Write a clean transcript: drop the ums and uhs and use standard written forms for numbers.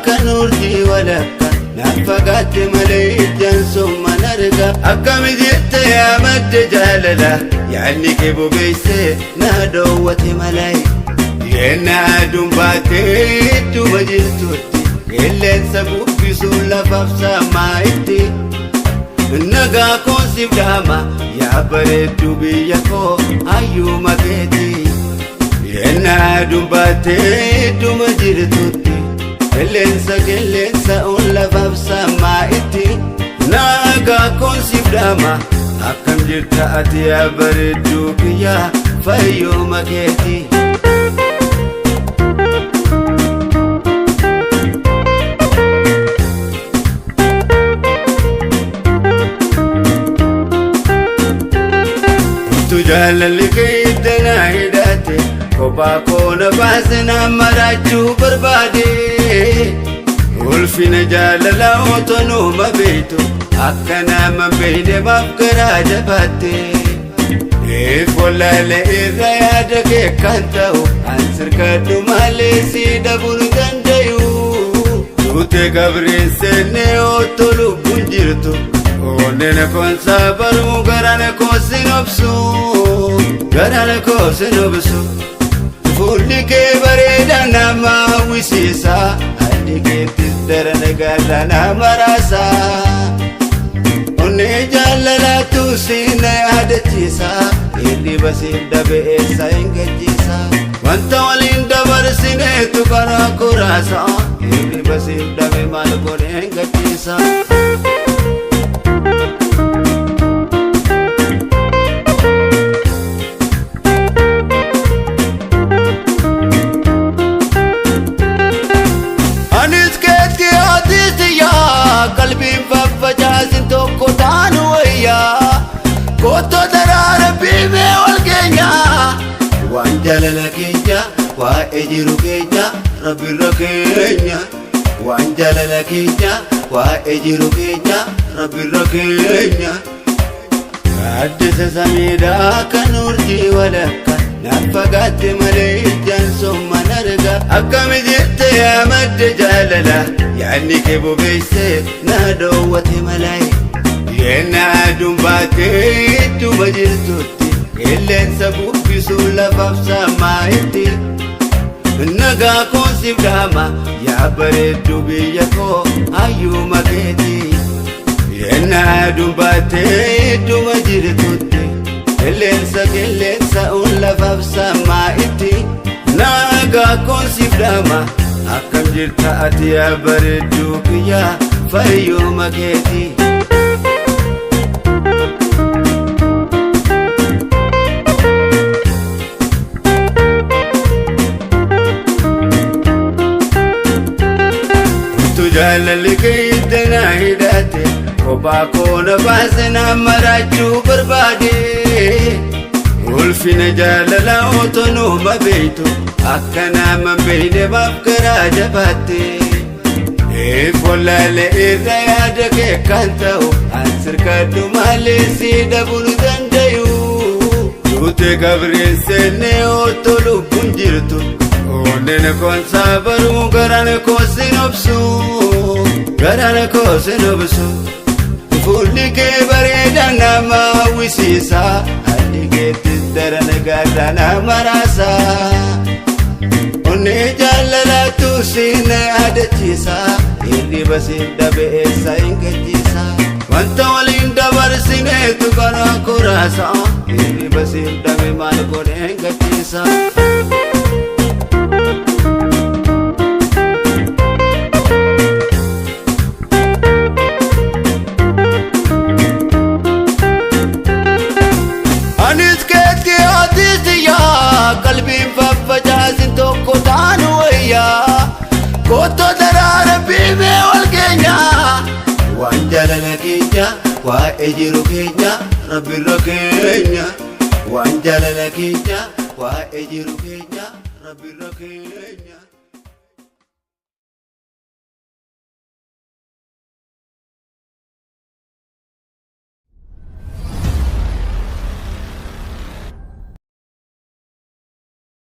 kan urjii walakka nafagaatti malee ijaansumma narga akkami jette yaa madde jaalala yaadni kee bobeessee na dhoowwate malay yenna aduun baatee idduma jirtutti qilleensa bubbisuu lafaaf saamaa itti nagaa koon siif dhaama yaa bareeddu biyya koo hayyuma keeti yenna aduun baatee idduma jirtutti qilleensa lafaaf saamaa itti nagaa koon siif dhaama akkam jirta ati yaa bareeddu biyya fayyuma keeti. Jaalalli keettana hidhate kophaa koona baasina marachuu barbaade ulfina jaalala otonuma beektu akka nama beeyne maaf garaa jabaatte eefollaalee irra yaada kee kan ta'u an sirkadhu malee si dhabuu dandayu duute gabriin seenne otoo lubbuun jirtu onneen koonsa baruu garaan koosin obsu garaan koosin obsu fuulli kee bareeda nama hawwisiisa addi keettis darana gaara nama raasa onnee jaalalaatu siina yaadachiisa hirriba siif dhabe eessa hin gachiisa wanta waliin dabarsineetu karaa koraasa hirriba siif dhabe maal godhe hin gachiisa. Qalbiin faffacaasin tokko taanu wayyaa kotto daraara biimee wal keenya waan jaalala keenya waa'ee jiru keenya rabbirra keenya waan jaalala keenya waa'ee jiru keenya rabbirra keenya addisa samiidhaa kan urjii walakka nafagaatti malee ijaansumma narga akkami jette yaa madde jaalala yaadni kee bobeessee na dhoowwate malay yenna aduun baatee idduma jirtutti qilleensa bubbisuu lafaaf saamaa itti nagaa koon siif dhaama yaa bareeddu biyya koo hayyuma keeti yenna aduun baatee idduma jirtutti qilleensa lafaaf saamaa itti nagaa koon siif dhaama akkam jirta ati yaa bareeddu biyya fayyuma keeti. Jaalalli keettana hidhate kophaa koona baasina marachuu barbaade ulfina jaalala otonuma beektu akka nama beeyne maaf garaa jabaatte eefollaalee irra yaada kee kan ta'u an sirkadhu malee si dhabuu dandayu duute gabriin seenne otoo lubbuun jirtu onneen koonsa baruu garaan koosin obsu garaan koosin obsu fuulli kee bareeda nama hawwisiisa addi keettis darana gaara nama raasa onnee jaalalaatu siina yaadachiisa hirriba siif dhabe eessa hin gachiisa wanta waliin dabarsineetu karaa koraasa hirriba siif dhabe maal godhe hin gachiisa. Qalbiin faffacaasin tokko taanu wayyaa kotto daraara biimee wal keenya waan jaalala keenya waa'ee jiru keenya rabbirra keenya waan jaalala keenya waa'ee jiru keenya rabbirra keenya.